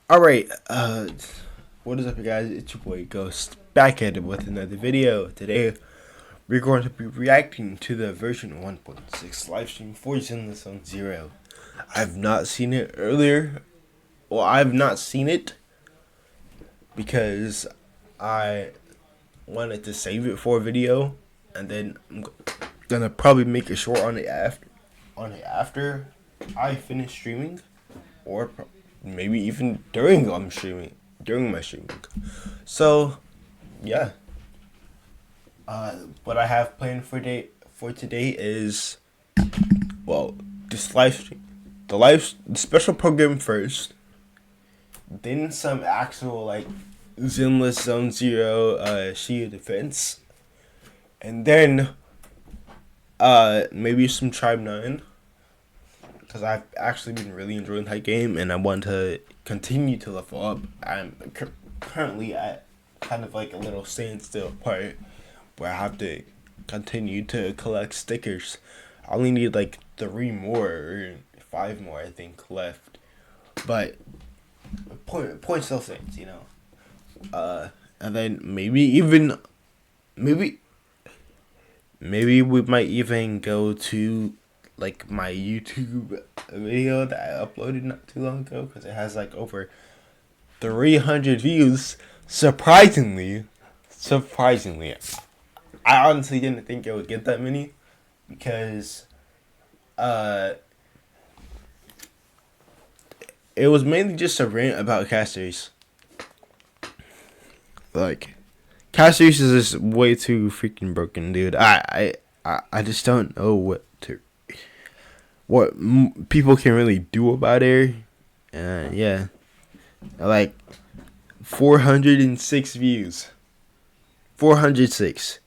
Alright, what is up, you guys? It's your boy Ghost back at it with another video. Today, we're going to be reacting to the version 1.6 livestream for Zenless Zone Zero. I've not seen it earlier. Well, I've not seen it because I wanted to save it for a video, and then I'm gonna probably make a short on it after I finish streaming, or maybe even during my streaming. So yeah, what I have planned for today is, well, this live stream, the special program first, then some actual like Zenless Zone Zero Shield defense, and then maybe some Tribe 9, because I've actually been really enjoying that game and I want to continue to level up. I'm currently at kind of like a little standstill part where I have to continue to collect stickers. I only need like 3 more or 5 more, I think, left. But point still stands, you know. And then maybe we might even go to like my YouTube video that I uploaded not too long ago, because it has like over 300 views. Surprisingly, I honestly didn't think it would get that many, because it was mainly just a rant about casters. Like, casters is just way too freaking broken, dude. I just don't know what people can really do about it. Yeah, like 406 views, 406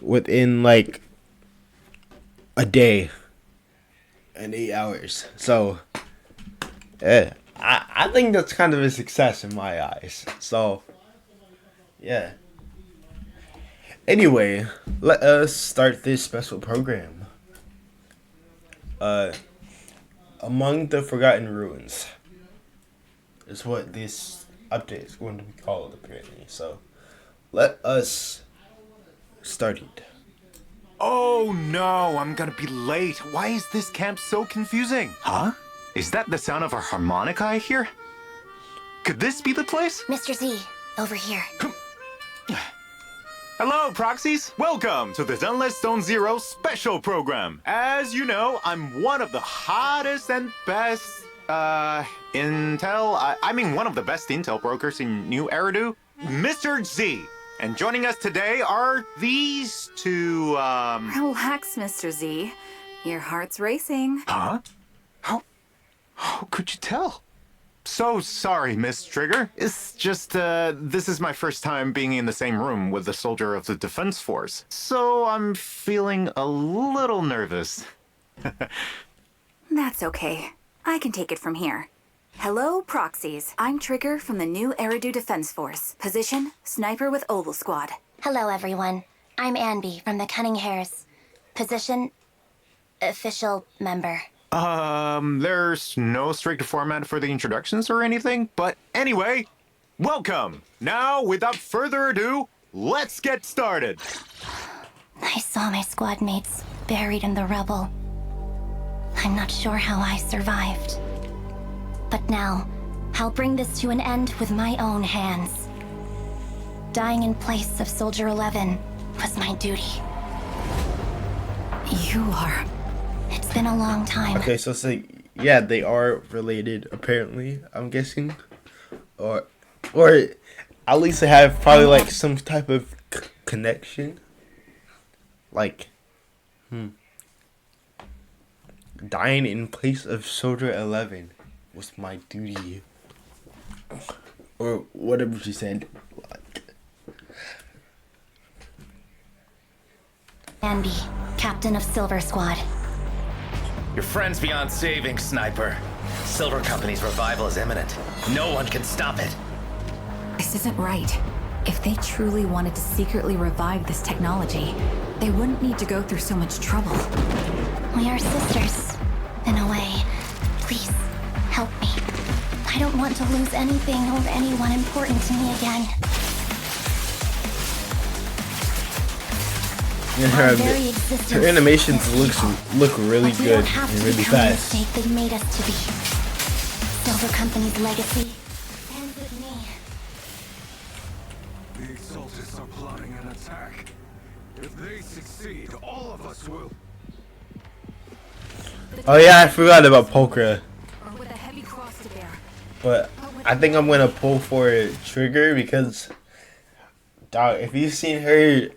within like a day and 8 hours. So yeah, I think that's kind of a success in my eyes. So yeah. Anyway, let us start this special program. Among the Forgotten Ruins is what this update is going to be called, apparently. So, let us start it. Oh no, I'm gonna be late. Why is this camp so confusing? Huh? Is that the sound of a harmonica I hear? Could this be the place? Mr. Z, over here. Hello, Proxies! Welcome to the Zenless Zone Zero special program. As you know, I'm one of the hottest and best, one of the best intel brokers in New Eridu, Mr. Z. And joining us today are these two, Relax, Mr. Z. Your heart's racing. Huh? How could you tell? So sorry, Miss Trigger. It's just, this is my first time being in the same room with a soldier of the Defense Force. So I'm feeling a little nervous. That's okay. I can take it from here. Hello, Proxies. I'm Trigger from the New Eridu Defense Force. Position, Sniper with Oval Squad. Hello, everyone. I'm Anby from the Cunning Hares. Position, Official Member. There's no strict format for the introductions or anything, but anyway, welcome! Now, without further ado, let's get started! I saw my squad mates buried in the rubble. I'm not sure how I survived. But now, I'll bring this to an end with my own hands. Dying in place of Soldier 11 was my duty. You are... It's been a long time. Okay, so yeah, they are related, apparently, I'm guessing. Or at least they have probably like some type of connection. Like, dying in place of Soldier 11 was my duty. Or whatever she said. Anby, Captain of Silver Squad. Your friend's beyond saving, Sniper. Silver Company's revival is imminent. No one can stop it. This isn't right. If they truly wanted to secretly revive this technology, they wouldn't need to go through so much trouble. We are sisters, in a way. Please, help want to lose anything or anyone important to me again. And her animations look really good and really fast. The mistake they made us to be. Silver Company's legacy ends with me. The Exaltus are plotting an attack. If they succeed, all of us will. Oh yeah, I forgot about Polka. Or with a heavy cross to bear. But I think I'm gonna pull for Trigger because, dog, if you've seen her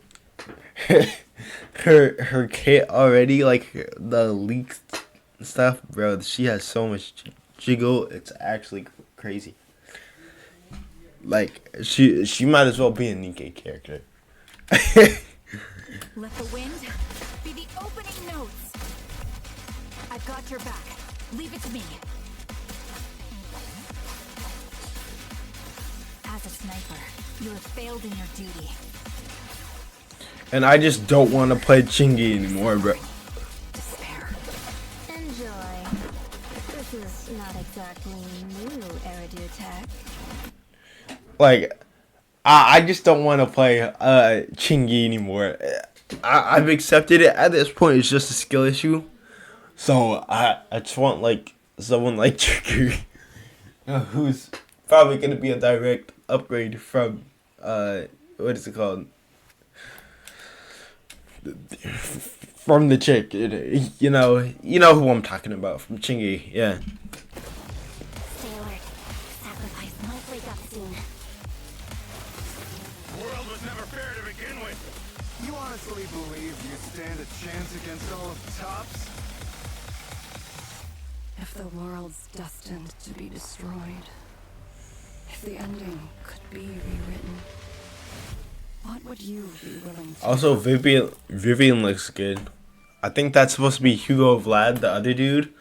her kit already, like the leaked stuff, bro, she has so much jiggle. It's actually crazy. Like she might as well be a Nikkei character. Let the wind be the opening notes. I've got your back. Leave it to me. As a sniper, you have failed in your duty. And I just don't want to play Chingy anymore, bro. Despair. Enjoy. This is not exactly new Eridu tech. Like, I just don't want to play Chingy anymore. I've accepted it at this point. It's just a skill issue. So I just want like someone like Trigger, who's probably gonna be a direct upgrade from what is it called? From the chick, you know who I'm talking about, from Chingy, yeah. Stay alert. Sacrifice might wake up soon. The world was never fair to begin with. You honestly believe you stand a chance against all of Tops? If the world's destined to be destroyed, if the ending could be rewritten, what would you be willing to Also, Vivian looks good. I think that's supposed to be Hugo Vlad, the other dude.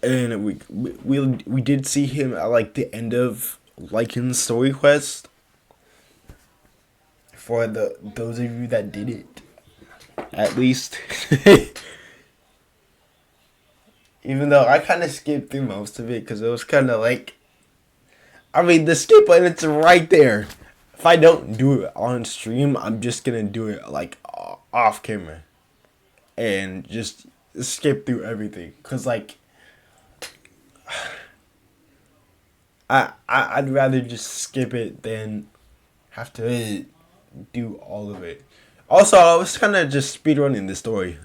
And we did see him at like the end of Lycan's story quest. For those of you that did it, at least. Even though I kind of skipped through most of it because it was kind of like, I mean, the skip button, it's right there. If I don't do it on stream, I'm just gonna do it like off camera and just skip through everything. Cause like, I'd rather just skip it than have to do all of it. Also, I was kind of just speedrunning the story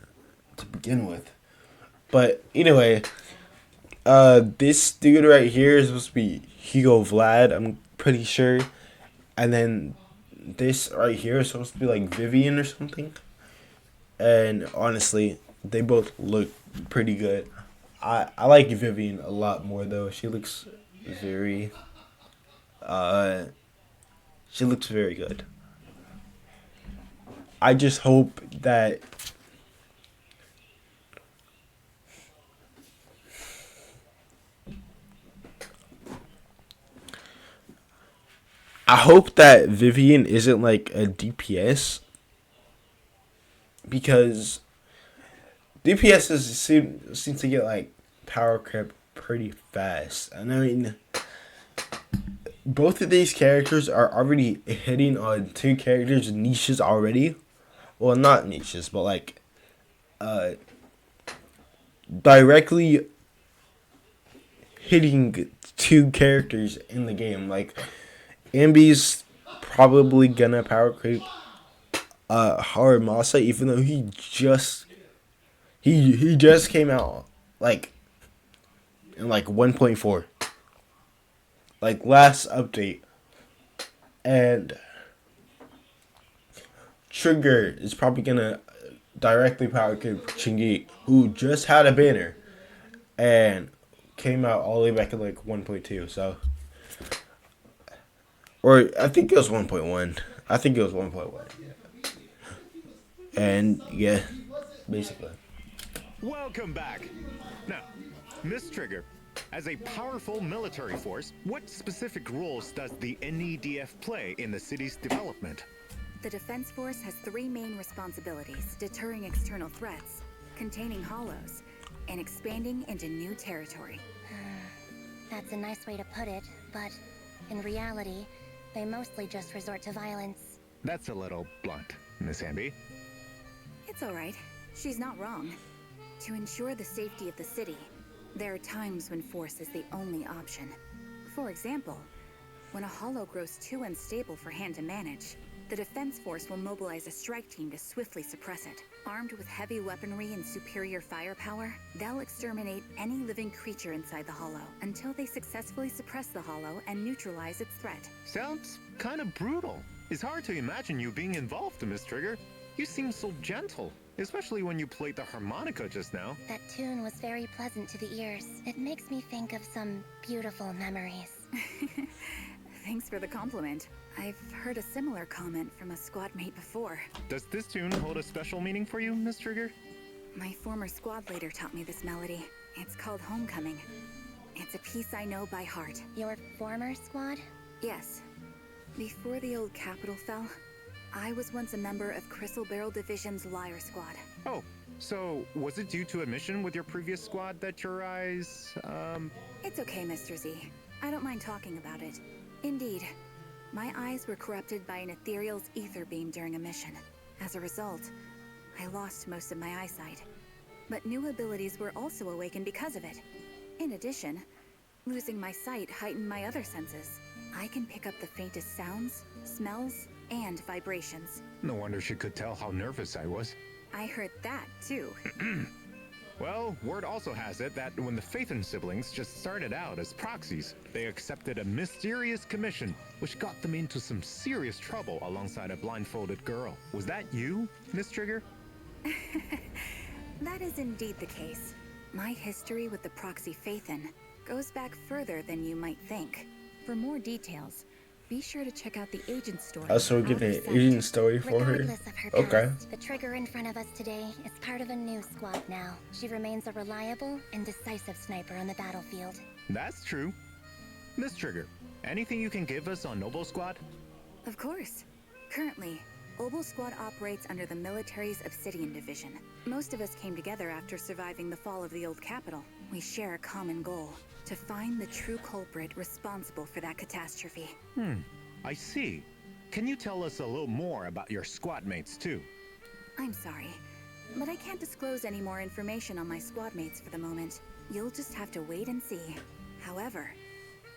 to begin with. But anyway, this dude right here is supposed to be Hugo Vlad, I'm pretty sure. And then this right here is supposed to be like Vivian or something. And honestly, they both look pretty good. I like Vivian a lot more though. She looks very good. I just hope that Vivian isn't like a DPS, because DPSs seem to get like power creep pretty fast. And I mean, both of these characters are already hitting on two characters' niches already. Well, not niches, but like directly hitting two characters in the game. Like, Ambi's probably gonna power creep Haramasa, even though he just came out like in like 1.4, like last update. And Trigger is probably gonna directly power creep Chingy, who just had a banner and came out all the way back in like 1.2. So, or I think it was 1.1. I think it was 1.1. And yeah, basically. Welcome back. Now, Miss Trigger, as a powerful military force, what specific roles does the NEDF play in the city's development? The Defense Force has three main responsibilities: deterring external threats, containing hollows, and expanding into new territory. That's a nice way to put it, but in reality, they mostly just resort to violence. That's a little blunt, Miss Amby. It's alright. She's not wrong. To ensure the safety of the city, there are times when force is the only option. For example, when a hollow grows too unstable for hand to manage, the defense force will mobilize a strike team to swiftly suppress it. Armed with heavy weaponry and superior firepower, they'll exterminate any living creature inside the hollow until they successfully suppress the hollow and neutralize its threat. Sounds kind of brutal. It's hard to imagine you being involved, Miss Trigger. You seem so gentle, especially when you played the harmonica just now. That tune was very pleasant to the ears. It makes me think of some beautiful memories. Thanks for the compliment. I've heard a similar comment from a squad mate before. Does this tune hold a special meaning for you, Miss Trigger? My former squad leader taught me this melody. It's called Homecoming. It's a piece I know by heart. Your former squad? Yes. Before the old capital fell, I was once a member of Crystal Barrel Division's Liar Squad. Oh, so was it due to a mission with your previous squad that your eyes, It's okay, Mr. Z. I don't mind talking about it. Indeed, my eyes were corrupted by an ethereal's ether beam during a mission. As a result, I lost most of my eyesight. But new abilities were also awakened because of it. In addition, losing my sight heightened my other senses. I can pick up the faintest sounds, smells, and vibrations. No wonder she could tell how nervous I was. I heard that, too. Well, word also has it that when the Phaethon siblings just started out as proxies, they accepted a mysterious commission, which got them into some serious trouble alongside a blindfolded girl. Was that you, Miss Trigger? That is indeed the case. My history with the proxy Phaethon goes back further than you might think. For more details, be sure to check out the agent story. Also, we're giving an agent story for her. Regardless of her Okay. past, the Trigger in front of us today is part of a new squad now. She remains a reliable and decisive sniper on the battlefield. That's true. Miss Trigger, anything you can give us on Noble Squad? Of course. Currently, Obel Squad operates under the military's Obsidian Division. Most of us came together after surviving the fall of the old capital. We share a common goal: to find the true culprit responsible for that catastrophe. I see. Can you tell us a little more about your squad mates too? I'm sorry, but I can't disclose any more information on my squad mates for the moment. You'll just have to wait and see. However,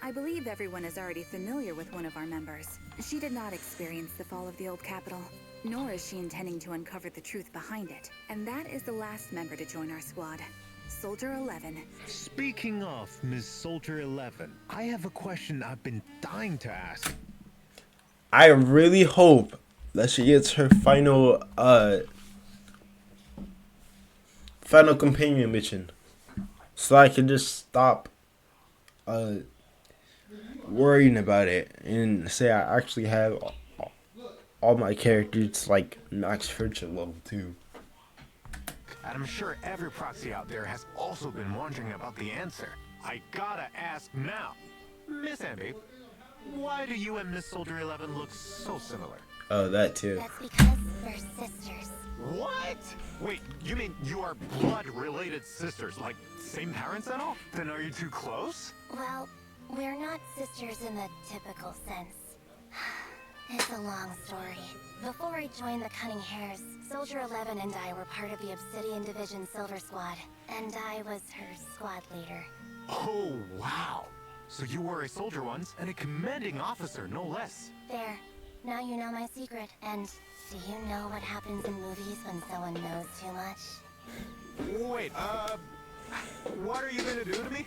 I believe everyone is already familiar with one of our members. She did not experience the fall of the old capital, nor is she intending to uncover the truth behind it. And that is the last member to join our squad, Soldier 11. Speaking of Miss Soldier 11, I have a question I've been dying to ask. I really hope that she gets her final companion mission, so I can just stop worrying about it and say I actually have all my characters like max friendship level 2. And I'm sure every proxy out there has also been wondering about the answer. I gotta ask now. Miss Amby, why do you and Miss Soldier 11 look so similar? Oh, that too. That's because we're sisters. What? Wait, you mean you are blood-related sisters, like same parents and all? Then are you too close? Well, we're not sisters in the typical sense. It's a long story. Before I joined the Cunning Hares, Soldier 11 and I were part of the Obsidian Division Silver Squad, and I was her squad leader. Oh, wow. So you were a soldier once and a commanding officer, no less. There. Now you know my secret. And do you know what happens in movies when someone knows too much? Wait, what are you gonna do to me?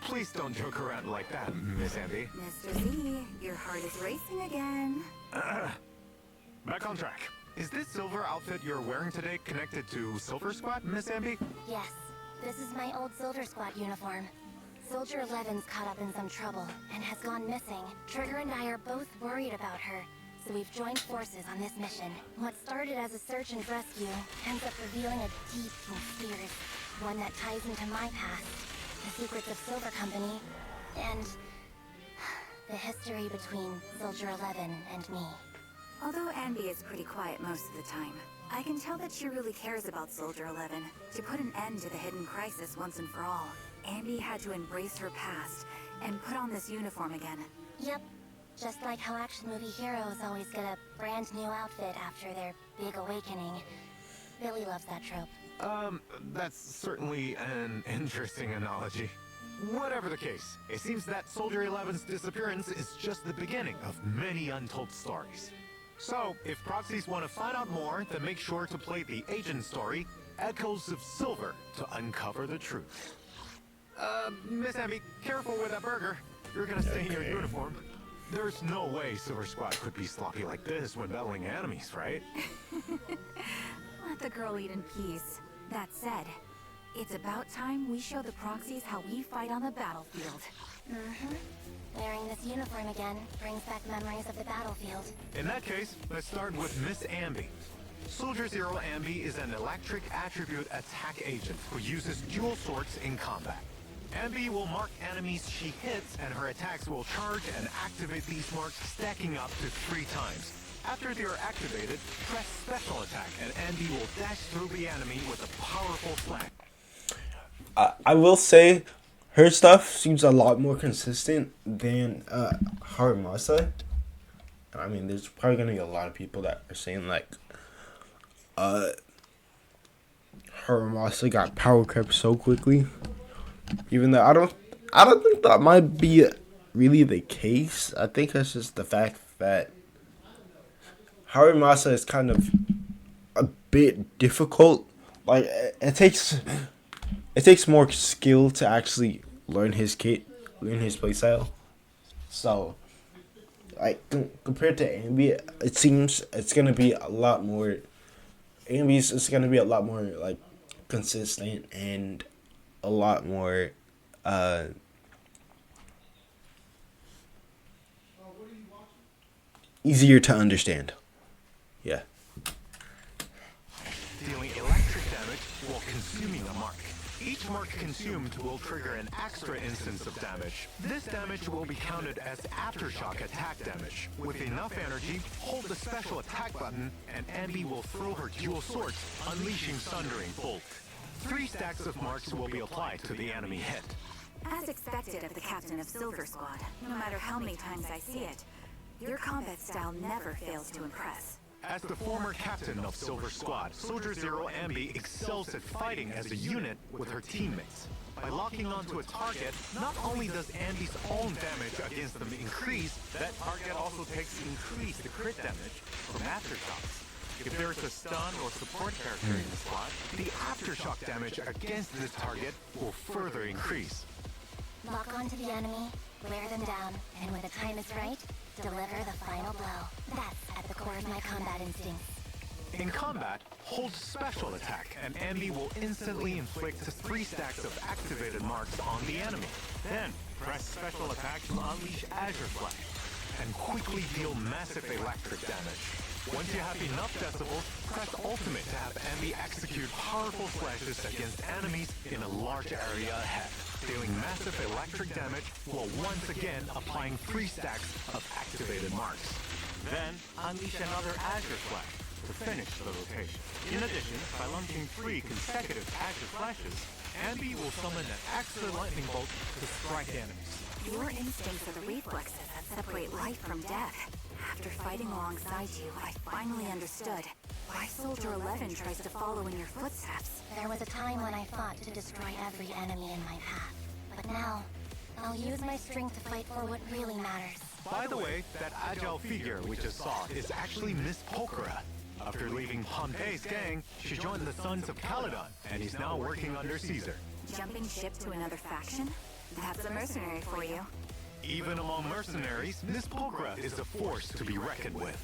Please don't joke around like that, Miss Amby. Mr. Z, your heart is racing again. Back on track. Is this silver outfit you're wearing today connected to Silver Squad, Miss Amby? Yes. This is my old Silver Squad uniform. Soldier 11's caught up in some trouble and has gone missing. Trigger and I are both worried about her, so we've joined forces on this mission. What started as a search and rescue ends up revealing a deep conspiracy, one that ties into my past, the secrets of Silver Company, and the history between Soldier 11 and me. Although Amby is pretty quiet most of the time, I can tell that she really cares about Soldier 11, to put an end to the hidden crisis once and for all. Ambi had to embrace her past and put on this uniform again. Yep. Just like how action movie heroes always get a brand new outfit after their big awakening. Billy loves that trope. That's certainly an interesting analogy. Whatever the case, it seems that Soldier 11's disappearance is just the beginning of many untold stories. So, if proxies want to find out more, then make sure to play the agent story, Echoes of Silver, to uncover the truth. Miss Ambi, careful with that burger. You're gonna stay in your uniform. There's no way Silver Squad could be sloppy like this when battling enemies, right? Let the girl eat in peace. That said, it's about time we show the proxies how we fight on the battlefield. Wearing this uniform again brings back memories of the battlefield. In that case, let's start with Miss Ambi. Soldier Zero Ambi is an electric attribute attack agent who uses dual swords in combat. Ambi will mark enemies she hits, and her attacks will charge and activate these marks, stacking up to 3 times. After they are activated, press special attack, and Ambi will dash through the enemy with a powerful slam. I will say, her stuff seems a lot more consistent than Haramasa. I mean, there's probably gonna be a lot of people that are saying like, Haramasa got power crept so quickly. Even though I don't think that might be really the case. I think that's just the fact that Haramasa is kind of a bit difficult. Like it takes more skill to actually learn his kit, learn his playstyle. So, like compared to Ambi, it seems it's gonna be a lot more. Ambi's is gonna be a lot more like consistent and a lot more easier to understand. Yeah. Dealing electric damage while consuming a mark. Each mark consumed will trigger an extra instance of damage. This damage will be counted as aftershock attack damage. With enough energy, hold the special attack button, and Ambi will throw her dual swords, unleashing Sundering Bolt. 3 stacks of marks will be applied to the enemy hit. As expected of the captain of Silver Squad, no matter how many times I see it, your combat style never fails to impress. As the former captain of Silver Squad, Soldier Zero Ambi excels at fighting as a unit with her teammates. By locking onto a target, not only does Ambi's own damage against them increase, that target also takes increased crit damage from aftershocks. If there is a stun or support character in the squad, the aftershock damage against this target will further increase. Lock onto the enemy, wear them down, and when the time is right, deliver the final blow. That's at the core of my combat instincts. In combat, hold special attack, and Ambi will instantly inflict 3 stacks of activated marks on the enemy. Then, press special attack to unleash Azure Flash, and quickly deal massive electric damage. Once you have enough decibels, press ultimate to have Ambi execute powerful slashes against enemies in a large area ahead, dealing massive electric damage while once again applying 3 stacks of activated marks. Then, unleash another Azure Flash to finish the rotation. In addition, by launching 3 consecutive Azure Flashes, Ambi will summon an extra lightning bolt to strike enemies. Your instincts are the reflexes that separate life from death. After fighting alongside you, I finally understood why Soldier 11 tries to follow in your footsteps. There was a time when I fought to destroy every enemy in my path. But now, I'll use my strength to fight for what really matters. By the way, that agile figure we just saw is actually Miss Pokora. After leaving Pompey's gang, she joined the Sons of Caledon, and is now working under Caesar. Jumping ship to another faction? That's a mercenary for you. Even among mercenaries, Miss Pokora is a force to be reckoned with.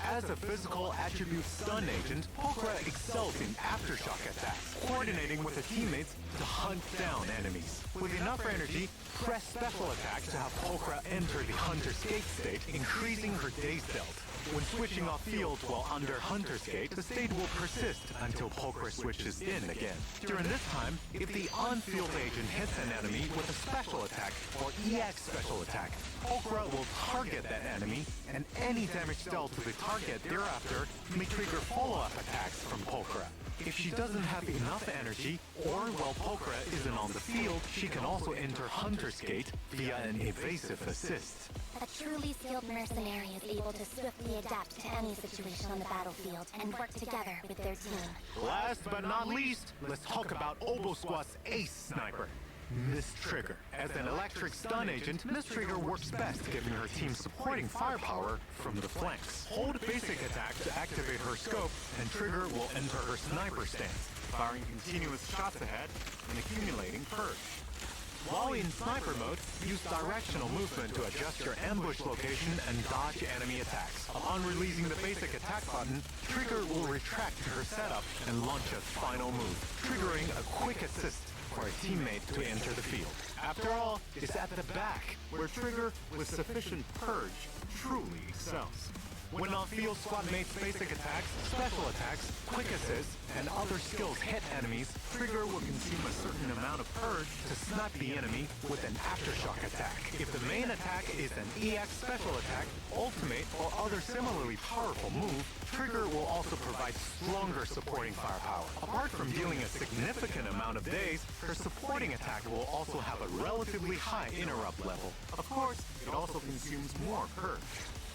As a physical attribute stun agent, Pokora excels in aftershock attacks, coordinating with her teammates to hunt down enemies. With enough energy, press special attack to have Pokora enter the Hunter's Gate state, increasing her days dealt. When switching off field while under Hunter's Gate, the state will persist until Pulchra switches in again. During this time, if the on-field agent hits an enemy with a special attack or EX special attack, Pulchra will target that enemy, and any damage dealt to the target thereafter may trigger follow-up attacks from Pulchra. If she doesn't have enough energy, or while Pulchra isn't on the field, she can also enter Hunter's Gate via an evasive assist. A truly skilled mercenary is able to swiftly adapt to any situation on the battlefield and work together with their team. Last but not least, let's talk about Obo Squad's ace sniper, Miss Trigger. As an electric stun agent, Miss Trigger works best giving her team supporting firepower from the flanks. Hold basic attack to activate her scope, and Trigger will enter her sniper stance, firing continuous shots ahead and accumulating purge. While in sniper mode, use directional movement to adjust your ambush location and dodge enemy attacks. Upon releasing the basic attack button, Trigger will retract to her setup and launch a final move, triggering a quick assist for a teammate to enter the field. After all, it's at the back where Trigger, with sufficient purge, truly excels. When on-field squad mates' basic attacks, special attacks, quick assists, and other skills hit enemies, Trigger will consume a certain amount of purge to snipe the enemy with an aftershock attack. If the main attack is an EX special attack, ultimate, or other similarly powerful move, Trigger will also provide stronger supporting firepower. Apart from dealing a significant amount of daze, her supporting attack will also have a relatively high interrupt level. Of course, it also consumes more purge.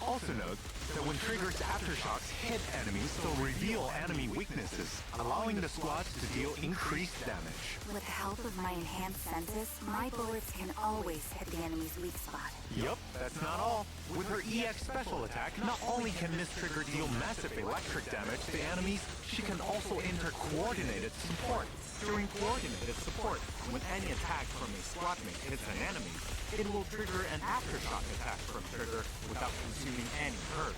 Also note that when Trigger's aftershocks hit enemies, they'll reveal enemy weaknesses, allowing the squads to deal increased damage. With the help of my enhanced senses, my bullets can always hit the enemy's weak spot. Yup, that's not all. With her EX special attack, not only can Miss Trigger deal massive electric damage to enemies, she can also enter coordinated support. During coordinated support, when any attack from a squadmate hits an enemy, it will trigger an aftershock attack from Trigger without consuming any purge.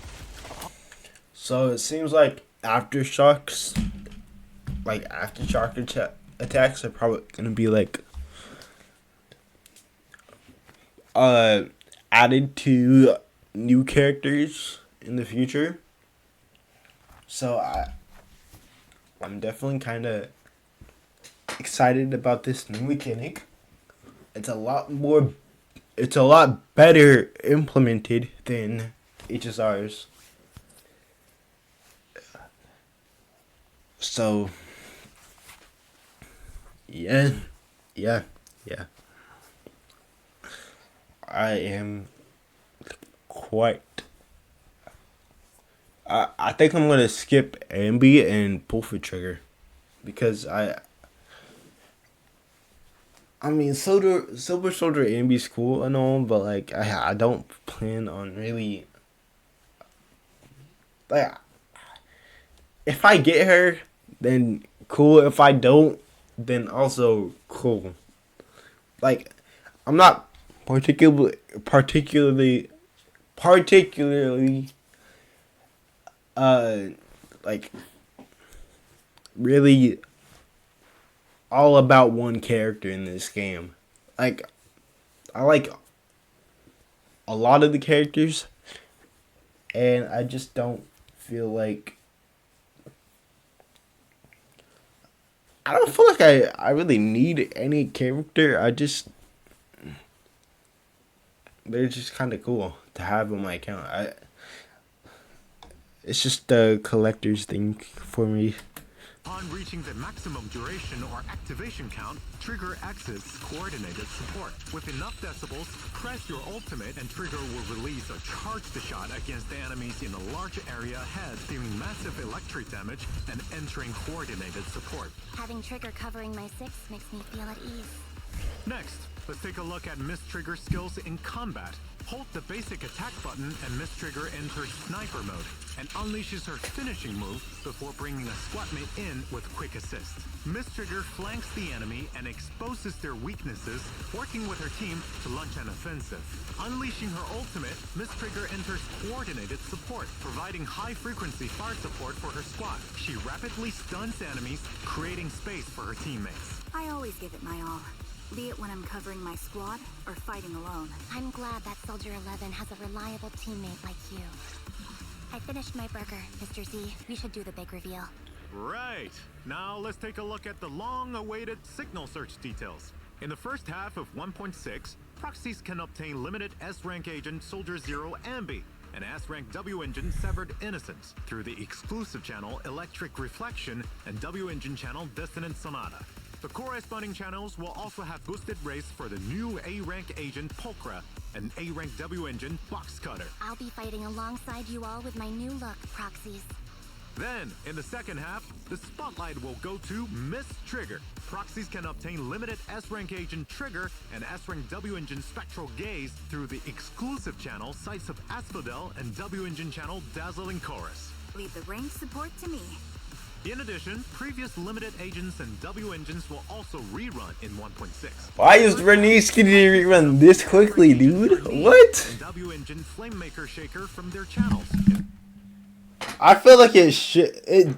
So it seems like aftershock attacks are probably gonna be like added to new characters in the future. So I'm definitely kind of excited about this new mechanic. It's a lot better implemented than HSRs. So yeah. I am quite. I think I'm gonna skip Ambi and pull for Trigger, because I mean, Silver Soldier Ambi's cool and all, but like I don't plan on really, like, if I get her, then cool. If I don't, then also cool. Like, I'm not particularly like really all about one character in this game. Like, I like a lot of the characters, and I just don't feel like I really need any character. They're just kind of cool to have on my account. It's just a collector's thing for me. Upon reaching the maximum duration or activation count, Trigger exits coordinated support. With enough decibels, press your ultimate and Trigger will release a charged shot against the enemies in a large area ahead, dealing massive electric damage and entering coordinated support. Having Trigger covering my 6 makes me feel at ease. Next, let's take a look at Miss Trigger's skills in combat. Hold the basic attack button and Miss Trigger enters sniper mode and unleashes her finishing move before bringing a squadmate in with quick assist. Miss Trigger flanks the enemy and exposes their weaknesses, working with her team to launch an offensive. Unleashing her ultimate, Miss Trigger enters coordinated support, providing high-frequency fire support for her squad. She rapidly stuns enemies, creating space for her teammates. I always give it my all, be it when I'm covering my squad or fighting alone. I'm glad that Soldier 11 has a reliable teammate like you. I finished my burger, Mr. Z. We should do the big reveal. Right. Now let's take a look at the long-awaited signal search details. In the first half of 1.6, proxies can obtain limited S-rank agent Soldier Zero Ambi and S-rank W engine Severed Innocence through the exclusive channel Electric Reflection and W engine channel Dissonant Sonata. The corresponding channels will also have boosted race for the new A-rank agent Pulchra and A-rank W engine Box Cutter. I'll be fighting alongside you all with my new look, Proxies. Then, in the second half, the spotlight will go to Miss Trigger. Proxies can obtain limited S-rank agent Trigger and S-rank W engine Spectral Gaze through the exclusive channel Sights of Asphodel and W engine channel Dazzling Chorus. Leave the range support to me. In addition, previous limited agents and W engines will also rerun in 1.6. Why is Bernice getting rerun this quickly, dude? What? And W engine Flamemaker Shaker from their channels. I feel like it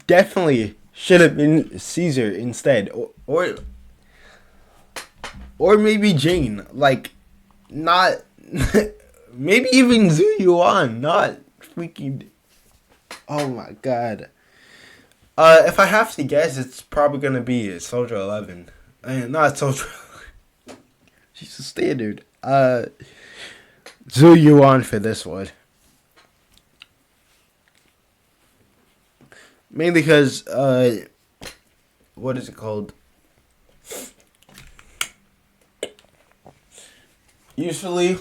definitely should have been Caesar instead, or maybe Jane. Like, not maybe even Zhu Yuan. Not freaking. Oh my god. If I have to guess, it's probably gonna be Soldier 11. Not Soldier. She's a standard. Zhu Yuan for this one. Mainly because, what is it called? Usually,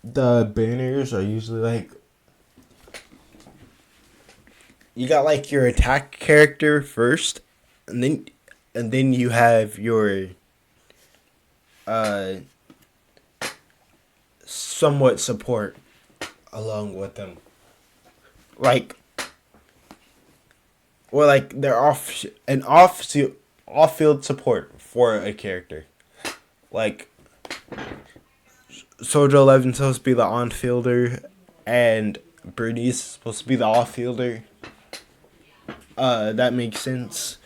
the banners are usually like, you got like your attack character first, and then you have your, somewhat support along with them. Like, or like they're off-field support for a character. Like Soldier 11 is supposed to be the on-fielder, and Bernice is supposed to be the off-fielder. That makes sense.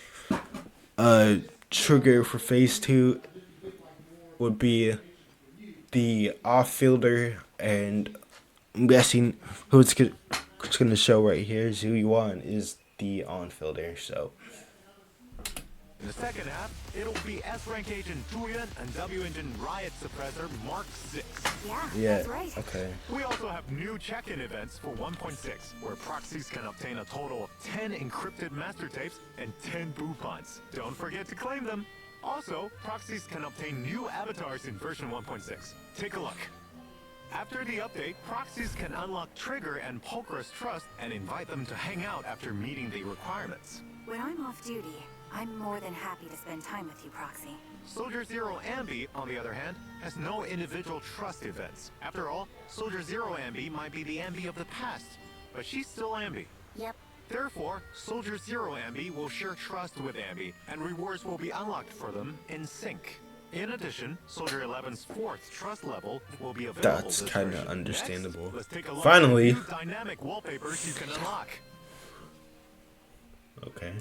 Trigger for phase 2 would be the off-fielder, and I'm guessing who's gonna show right here, Zhu Yuan, is the on-fielder, so. In the second half, it'll be S-rank agent Julian and W engine Riot Suppressor Mark 6. Yeah, That's right. okay. We also have new check-in events for 1.6, where proxies can obtain a total of 10 encrypted master tapes and 10 boopons. Don't forget to claim them. Also, proxies can obtain new avatars in version 1.6. Take a look. After the update, proxies can unlock Trigger and Pulchra's trust and invite them to hang out after meeting the requirements. When I'm off duty, I'm more than happy to spend time with you, Proxy. Soldier Zero Ambi, on the other hand, has no individual trust events. After all, Soldier Zero Ambi might be the Ambi of the past, but she's still Ambi. Yep. Therefore, Soldier Zero Ambi will share trust with Ambi, and rewards will be unlocked for them in sync. In addition, Soldier 11's 4th trust level will be available. That's kind of understandable. Next, let's take a look Finally. at the new dynamic wallpapers you can unlock. Okay.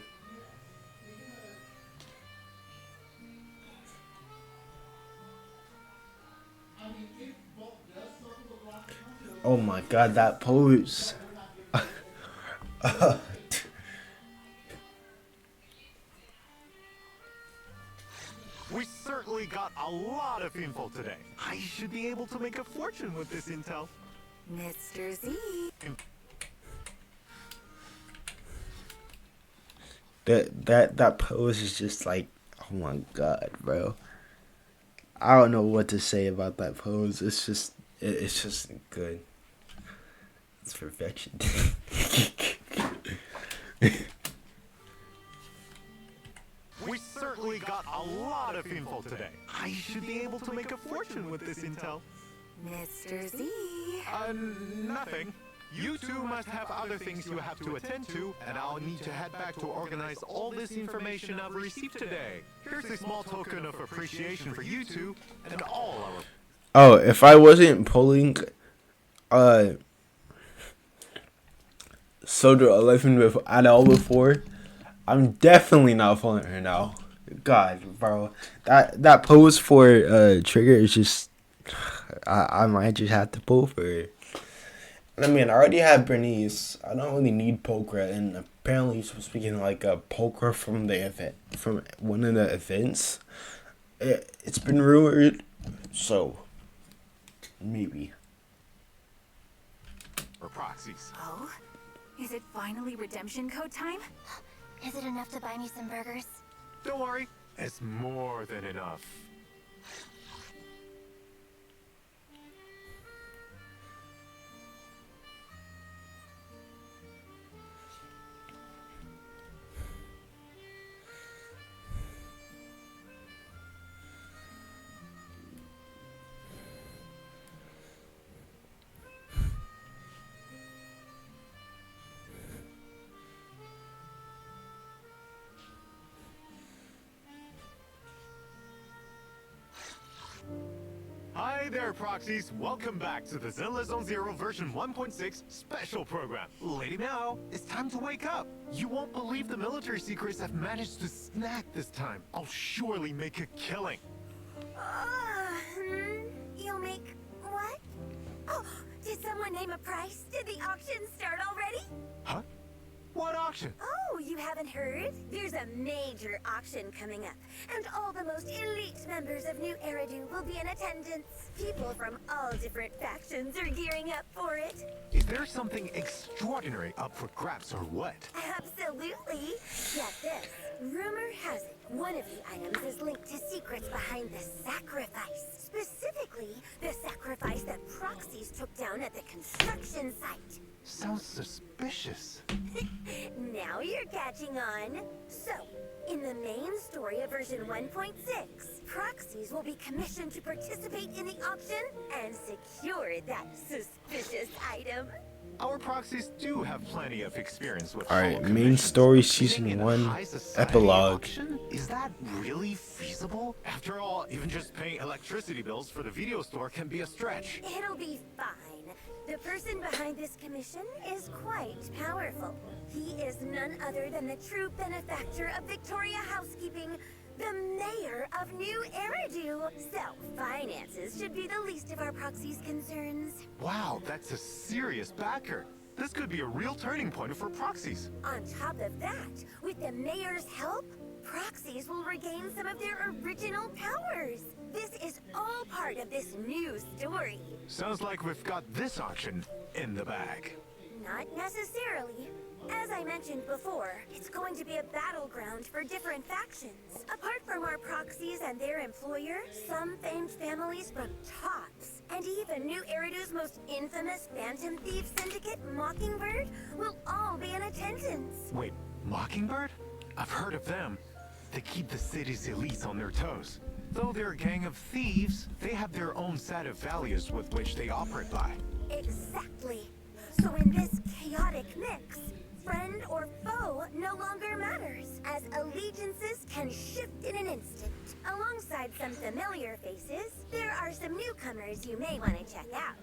Oh my god, that pose. We certainly got a lot of info today. I should be able to make a fortune with this intel. Mr. Z. That pose is just like, oh my god, bro. I don't know what to say about that pose. It's just good. It's perfection. We certainly got a lot of info today. I should be able to make a fortune with this intel. Mr. Z. Nothing. You two must have other things you have to attend to, and I'll need to head back to organize all this information I've received today. Here's a small token of appreciation for you two and all our... Oh, if I wasn't pulling Soldier 11 at all before, I'm definitely not pulling her now. God, bro. That pose for Trigger is just... I might just have to pull for her. I mean, I already have Bernice. I don't really need Poker, and apparently you're supposed to be getting like a Poker from the event, from one of the events. It's been rumored, so maybe. Or proxies. Oh? Is it finally redemption code time? Is it enough to buy me some burgers? Don't worry, it's more than enough. Hi there, proxies. Welcome back to the Zenless on Zero version 1.6 special program. Lady Meow, it's time to wake up. You won't believe the military secrets I've managed to snag this time. I'll surely make a killing. You'll make what? Oh, did someone name a price? Did the auction start already? Huh? What auction? Oh, you haven't heard? There's a major auction coming up, and all the most elite members of New Eridu will be in attendance. People from all different factions are gearing up for it. Is there something extraordinary up for grabs or what? Absolutely. Get this. Rumor has it, one of the items is linked to secrets behind the sacrifice. Specifically, the sacrifice that proxies took down at the construction site. Sounds suspicious. Now you're catching on. So, in the main story of version 1.6, proxies will be commissioned to participate in the auction and secure that suspicious item. Our proxies do have plenty of experience with Alright, whole main commissions, story but season being in a 1, high society epilogue. auction? Is that really feasible? After all, even just paying electricity bills for the video store can be a stretch. It'll be fine. The person behind this commission is quite powerful. He is none other than the true benefactor of Victoria Housekeeping, the mayor of New Eridu. So, finances should be the least of our proxies' concerns. Wow, that's a serious backer. This could be a real turning point for proxies. On top of that, with the mayor's help, proxies will regain some of their original powers. This is all part of this new story. Sounds like we've got this auction in the bag. Not necessarily. As I mentioned before, it's going to be a battleground for different factions. Apart from our proxies and their employer, some famed families from Tops, and even New Eridu's most infamous Phantom Thief Syndicate, Mockingbird, will all be in attendance. Wait, Mockingbird? I've heard of them. They keep the city's elites on their toes. Though they're a gang of thieves, they have their own set of values with which they operate by. Exactly. So in this chaotic mix, friend or foe no longer matters, as allegiances can shift in an instant. Alongside some familiar faces, there are some newcomers you may want to check out.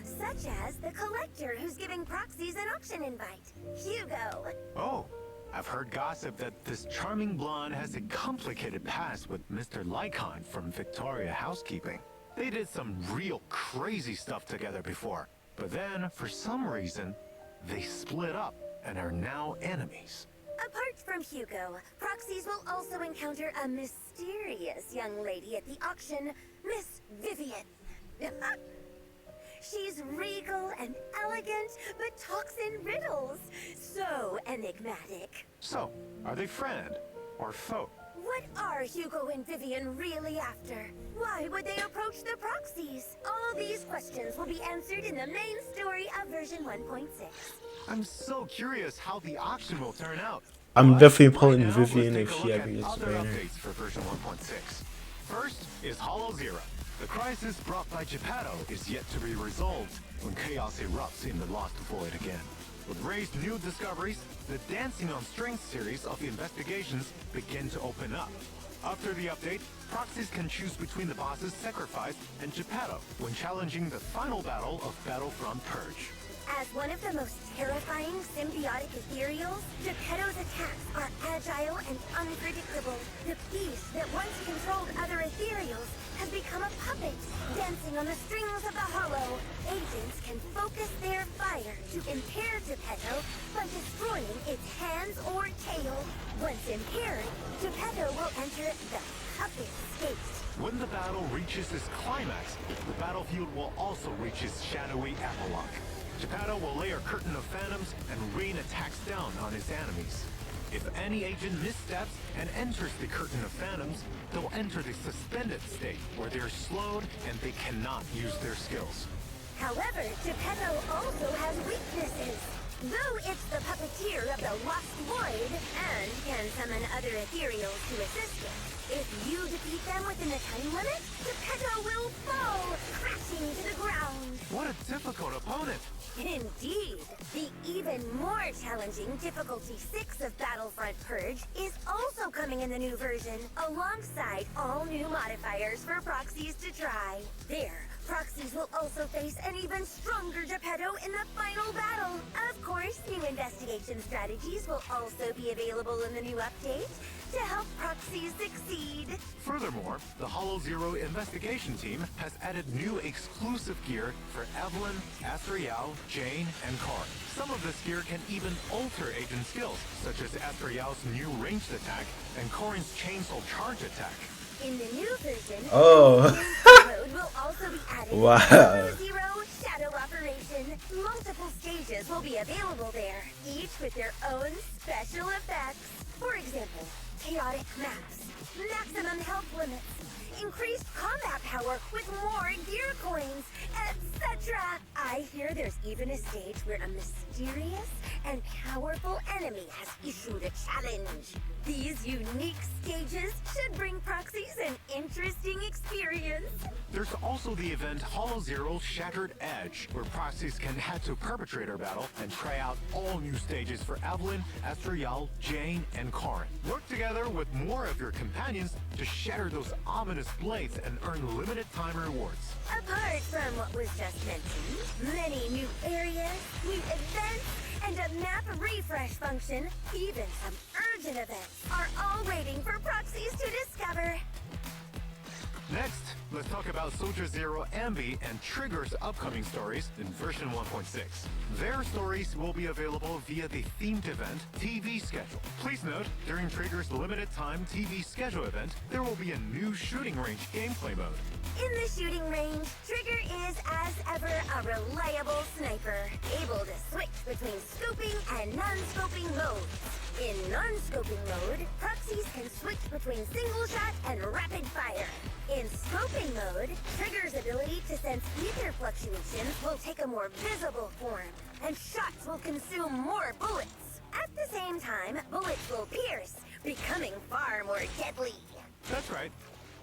Such as the collector who's giving proxies an auction invite, Hugo. Oh, I've heard gossip that this charming blonde has a complicated past with Mr. Lycon from Victoria Housekeeping. They did some real crazy stuff together before, but then, for some reason, they split up and are now enemies. Apart from Hugo, proxies will also encounter a mysterious young lady at the auction, Miss Vivian. She's regal and elegant, but talks in riddles. So enigmatic. So, are they friend or foe? What are Hugo and Vivian really after? Why would they approach the proxies? All these questions will be answered in the main story of version 1.6. I'm so curious how the auction will turn out. I'm But definitely pulling now, Vivian let's if take a she look ever at gets other better. updates for version 1.6. First is Hollow Zero. The crisis brought by Geppetto is yet to be resolved when chaos erupts in the Lost Void again. With Ray's new discoveries, the Dancing on Strings series of investigations begin to open up. After the update, proxies can choose between the boss's Sacrifice and Geppetto when challenging the final battle of Battlefront Purge. As one of the most terrifying symbiotic ethereals, Geppetto's attacks are agile and unpredictable. The beast that once controlled other ethereals has become a puppet, dancing on the strings of the hollow. Agents can focus their fire to impair Geppetto by destroying its hands or tail. Once impaired, Geppetto will enter the puppet state. When the battle reaches its climax, the battlefield will also reach its shadowy epilogue. Geppetto will lay a curtain of phantoms and rain attacks down on his enemies. If any agent missteps and enters the curtain of phantoms, they'll enter the suspended state where they're slowed and they cannot use their skills. However, Geppetto also has weaknesses. Though it's the puppeteer of the Lost Void and can summon other ethereals to assist it, if you defeat them within the time limit, Geppetto will fall, crashing to the ground. What a difficult opponent! Indeed. The even more challenging Difficulty 6 of Battlefront Purge is also coming in the new version, alongside all new modifiers for proxies to try. There, proxies will also face an even stronger Geppetto in the final battle. Of course, new investigation strategies will also be available in the new update to help proxies succeed. Furthermore, the Hollow Zero investigation team has added new exclusive gear for Evelyn, Asriel, Jane, and Karn. Some of this gear can even alter agent skills, such as Asriel's new ranged attack and Corin's chainsaw charge attack. In the new version, Oh. mode will also be added. Wow. Hollow Zero Shadow Operation. Multiple stages will be available there, each with their own special effects. For example, chaotic maps, maximum health limits, increased combat power with more gear coins, etc. I hear there's even a stage where a mysterious and powerful enemy has issued a challenge. These unique stages should bring proxies an interesting experience. There's also the event Hollow Zero's Shattered Edge, where proxies can head to Perpetrator Battle and try out all new stages for Evelyn, Asriel, Jane, and Karn. Work together with more of your companions to shatter those ominous blades and earn limited time rewards. Apart from what was just mentioned, many new areas, new events, and a map refresh function, even some urgent events, are all waiting for proxies to discover. Next, let's talk about Soldier Zero Ambi and Trigger's upcoming stories in version 1.6. Their stories will be available via the themed event TV schedule. Please note, during Trigger's limited time TV schedule event, there will be a new shooting range gameplay mode. In the shooting range, Trigger is, as ever, a reliable sniper, able to switch between scoping and non-scoping modes. In non-scoping mode, proxies can switch between single shot and rapid fire. In scoping mode, Trigger's ability to sense ether fluctuations will take a more visible form, and shots will consume more bullets. At the same time, bullets will pierce, becoming far more deadly. That's right.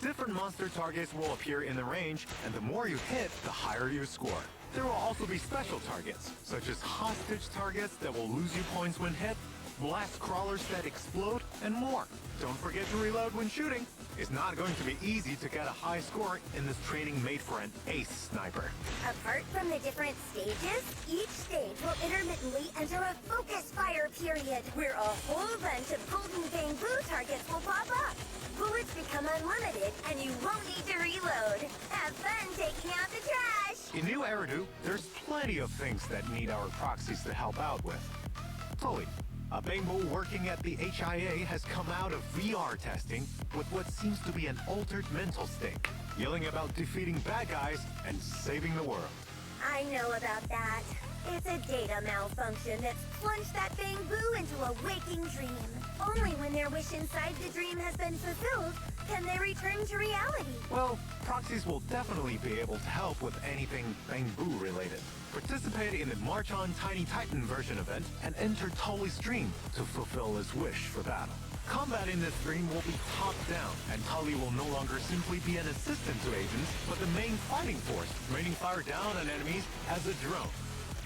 Different monster targets will appear in the range, and the more you hit, the higher you score. There will also be special targets, such as hostage targets that will lose you points when hit, blast crawlers that explode, and more. Don't forget to reload when shooting. It's not going to be easy to get a high score in this training made for an ace sniper. Apart from the different stages, each stage will intermittently enter a focus fire period, where a whole bunch of golden bamboo targets will pop up. Bullets become unlimited, and you won't need to reload. Have fun taking out the trash! In New Eridu, there's plenty of things that need our proxies to help out with. Tully, a Bangbo working at the HIA has come out of VR testing with what seems to be an altered mental state, yelling about defeating bad guys and saving the world. I know about that. It's a data malfunction that's plunged that Bangbo into a waking dream. Only when their wish inside the dream has been fulfilled can they return to reality. Well, proxies will definitely be able to help with anything Bangbo related. Participate in the March on Tiny Titan version event and enter Tully's dream to fulfill his wish for battle. Combat in this dream will be top-down, and Tully will no longer simply be an assistant to agents, but the main fighting force, raining fire down on enemies as a drone.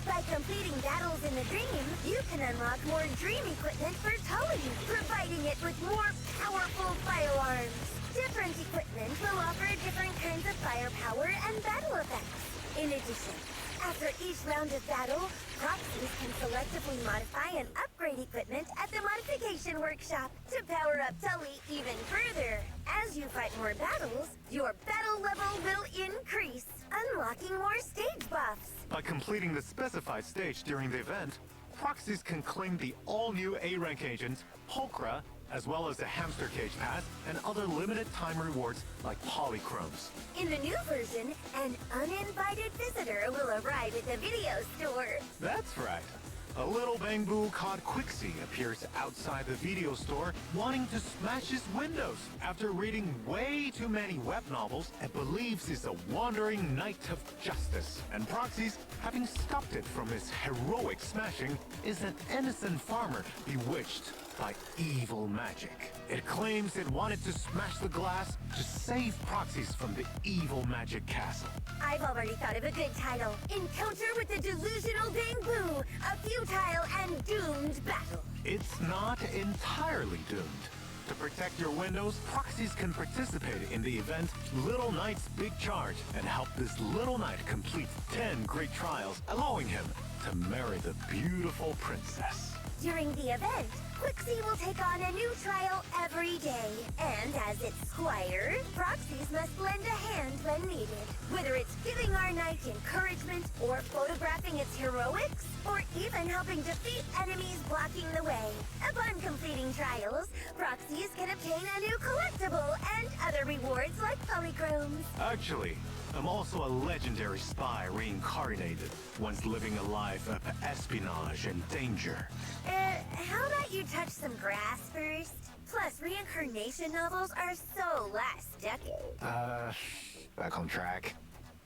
By completing battles in the dream, you can unlock more dream equipment for Tully, providing it with more powerful firearms. Different equipment will offer different kinds of firepower and battle effects. In addition, After each round of battle, proxies can selectively modify and upgrade equipment at the modification workshop to power up Tully even further. As you fight more battles, your battle level will increase, unlocking more stage buffs. By completing the specified stage during the event, proxies can claim the all-new A-rank agent, Pulchra, as well as the Hamster Cage Pass and other limited-time rewards like polychromes. In the new version, an uninvited visitor will arrive at the video store. That's right. A little bangboo called Quixie appears outside the video store wanting to smash his windows after reading way too many web novels and believes he's a wandering knight of justice. And Proxies, having stopped it from his heroic smashing, is an innocent farmer bewitched by evil magic. It claims it wanted to smash the glass to save Proxies from the evil magic castle. I've already thought of a good title. Encounter with the Delusional Bangboo, a futile and doomed battle. It's not entirely doomed. To protect your windows, Proxies can participate in the event Little Knight's Big Charge and help this little knight complete 10 great trials, allowing him to marry the beautiful princess. During the event, Quixie will take on a new trial every day. And as its squire, Proxies must lend a hand when needed. Whether it's giving our knight encouragement, or photographing its heroics, or even helping defeat enemies blocking the way. Upon completing trials, Proxies can obtain a new collectible and other rewards like polychromes. Actually, I'm also a legendary spy reincarnated, once living a life of espionage and danger. How about you touch some grass first? Plus, reincarnation novels are so last decade. Back on track.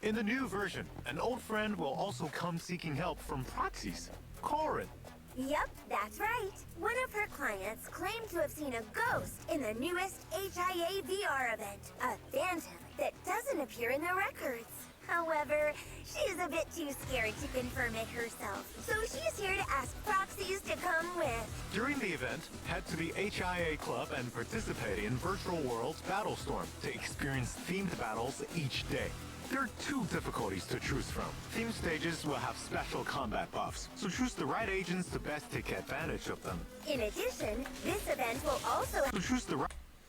In the new version, an old friend will also come seeking help from Proxies, Corin. Yep, that's right. One of her clients claimed to have seen a ghost in the newest HIA VR event, a phantom that doesn't appear in the records. However, she's a bit too scared to confirm it herself, so she's here to ask Proxies to come with. During the event, head to the HIA Club and participate in Virtual Worlds Battlestorm to experience themed battles each day. There are 2 difficulties to choose from. Theme stages will have special combat buffs, so choose the right agents to best take advantage of them. In addition, this event will also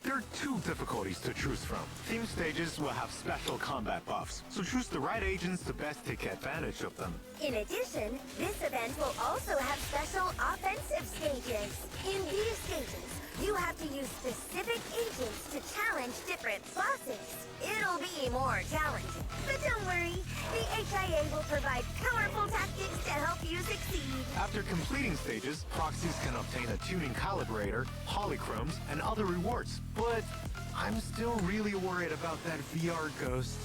There are 2 difficulties to choose from. Theme stages will have special combat buffs, so choose the right agents to best take advantage of them. In addition, this event will also have special offensive stages. In these stages, you have to use specific agents to challenge different bosses. It'll be more challenging. But don't worry, the HIA will provide powerful tactics to help you succeed. After completing stages, Proxies can obtain a tuning calibrator, polychromes, and other rewards. But I'm still really worried about that VR ghost.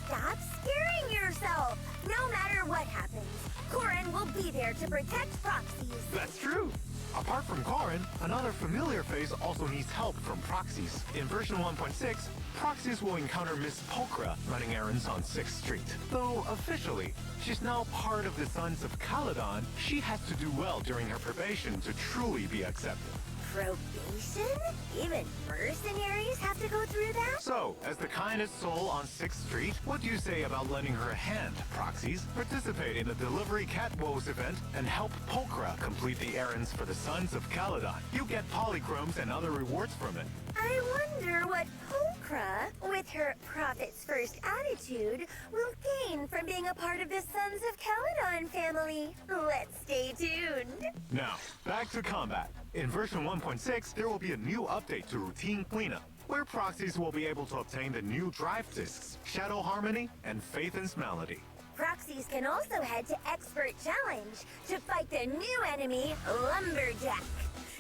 Stop scaring yourself! No matter what happens, Corin will be there to protect Proxies. That's true. Apart from Corin, another familiar face also needs help from Proxies. In version 1.6, Proxies will encounter Miss Pulchra running errands on 6th Street. Though officially, she's now part of the Sons of Caledon, she has to do well during her probation to truly be accepted. Probation? Even mercenaries have to go through that? So, as the kindest soul on 6th Street, what do you say about lending her a hand, Proxies? Participate in the Delivery Cat Woes event and help Pulchra complete the errands for the Sons of Caledon. You get polychromes and other rewards from it. I wonder what Pulchra, with her profits first attitude, will gain from being a part of the Sons of Caledon family. Let's stay tuned. Now, back to combat. In version 1.6, there will be a new update to Routine Cleanup, where Proxies will be able to obtain the new drive discs, Shadow Harmony, and Faithen's Malady. Proxies can also head to Expert Challenge to fight the new enemy, Lumberjack.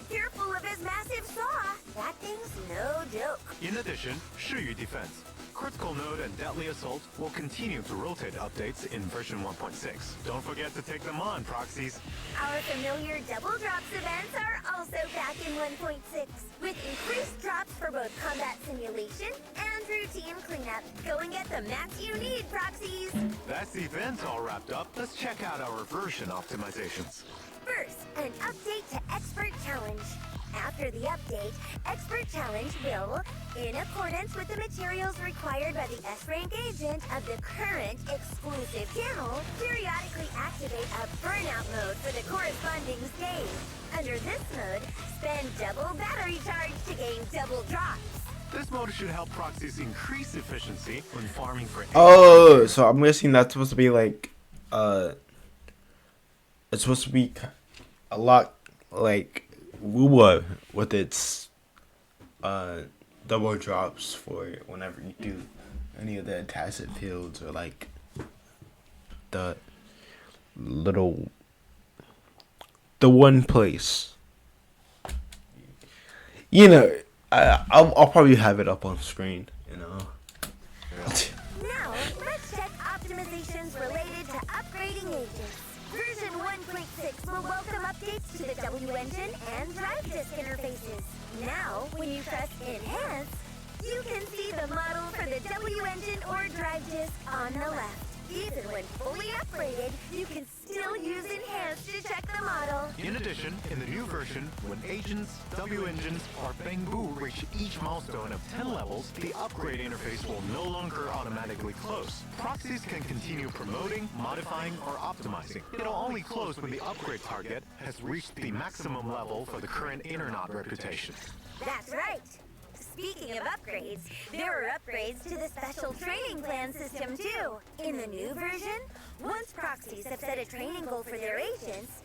Fearful of his massive saw, that thing's no joke. In addition, Shiyu Defense, Critical Node, and Deadly Assault will continue to rotate updates in version 1.6. Don't forget to take them on, Proxies. Our familiar double drops events are also back in 1.6, with increased drops for both combat simulation and routine cleanup. Go and get the mats you need, Proxies! That's the event all wrapped up. Let's check out our version optimizations. First, an update to Expert Challenge. After the update, Expert Challenge will, in accordance with the materials required by the S-Rank agent of the current exclusive channel, periodically activate a burnout mode for the corresponding stage. Under this mode, spend double battery charge to gain double drops. This mode should help proxies increase efficiency when farming for. Oh, so I'm guessing that's supposed to be like, it's supposed to be a lot like Wuwa with its double drops for whenever you do any of the tacit fields or like the one place. You know, I'll probably have it up on screen. You know. Now, let's check optimizations related to upgrading agents. Version 1.6 will welcome updates to the W engine and drive disk interfaces. Now, when you press Enhance, you can see the model for the W engine or drive disk on the left. Even when fully upgraded, you can still use Enhance to check the model. In addition, in the new version, when agents, W engines, or Bangbu reach each milestone of 10 levels, the upgrade interface will no longer automatically close. Proxies can continue promoting, modifying, or optimizing. It'll only close when the upgrade target has reached the maximum level for the current Internet reputation. That's right. Speaking of upgrades, there are upgrades to the special training plan system too. In the new version, once proxies have set a training goal for their agents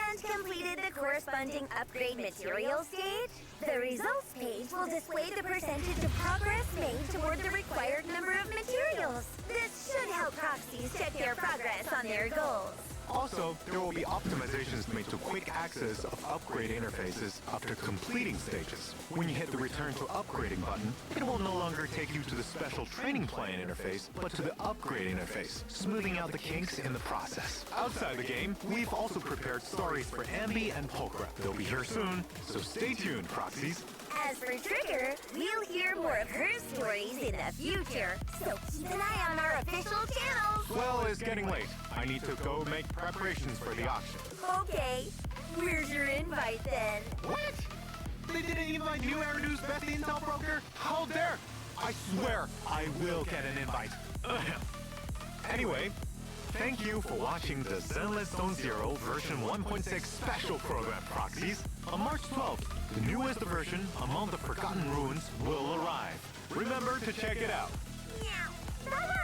and completed the corresponding upgrade material stage, the results page will display the percentage of progress made toward the required number of materials. This should help proxies check their progress on their goals. Also, there will be optimizations made to quick access of upgrade interfaces after completing stages. When you hit the return to upgrading button, it will no longer take you to the special training plan interface, but to the upgrade interface, smoothing out the kinks in the process. Outside the game, we've also prepared stories for Ambi and Pokra. They'll be here soon, so stay tuned, proxies. As for Trigger, we'll hear more of her stories in the future, so keep an eye on our official channels. Well, it's getting late. I need to go make preparations for the auction. Okay, where's your invite then? What? They didn't invite New Eridu's best intel broker? How dare! I swear I will get an invite. Ahem. Anyway, thank you for watching the Zenless Zone Zero version 1.6 special program, proxies. On March 12th, the newest version, Among the Forgotten Ruins, will arrive. Remember to check it out. Meow. Bye-bye.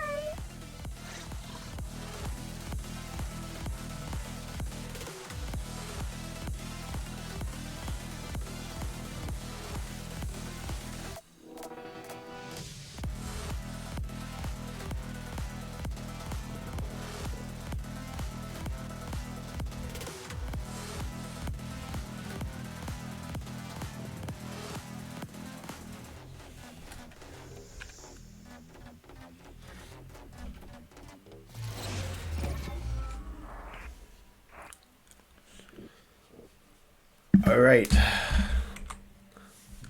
All right,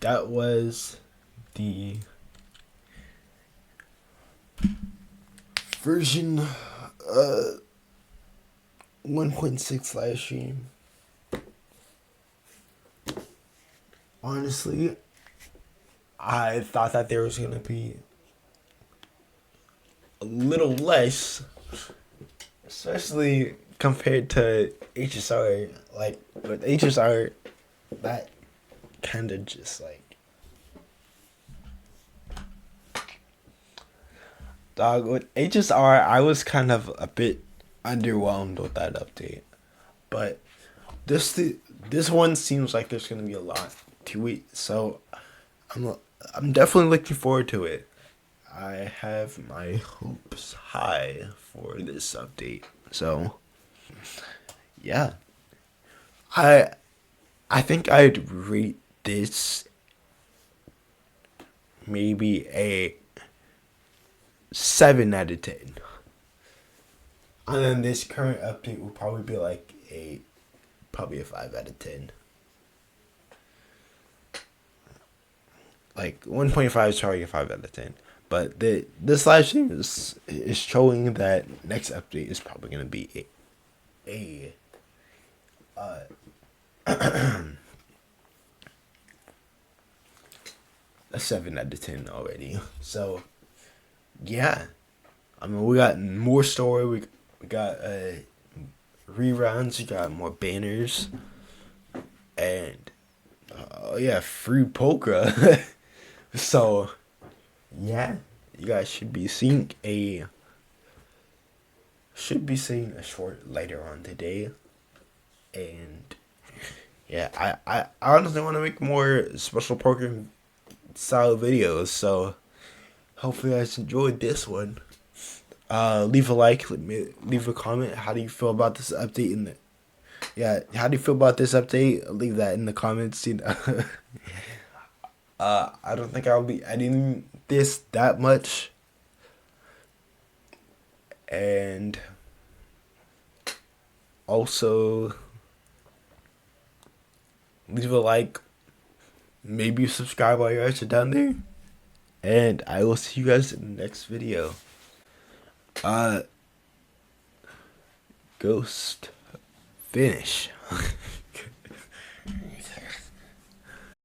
that was the version 1.6 live stream. Honestly, I thought that there was gonna be a little less, especially compared to HSR. Like with HSR, that kind of just like, dog, with HSR, I was kind of a bit underwhelmed with that update, but this one seems like there's gonna be a lot to it, so I'm definitely looking forward to it. I have my hopes high for this update, so yeah. I think I'd rate this maybe a 7 out of 10. And then this current update will probably be like probably a 5 out of 10. Like 1.5 is probably a 5 out of 10. But this live stream is showing that next update is probably gonna be a 7 out of 10 already. So yeah, I mean, we got more story. We got reruns. We got more banners, and yeah, free polka. So yeah, you guys should be seeing a short later on today, and yeah, I honestly want to make more special program style videos. So hopefully you guys enjoyed this one. Leave a like, leave a comment. How do you feel about this update? How do you feel about this update? Leave that in the comments. You know, I don't think I'll be editing this that much, and also leave a like, maybe subscribe while you guys are down there, and I will see you guys in the next video. Ghost finish.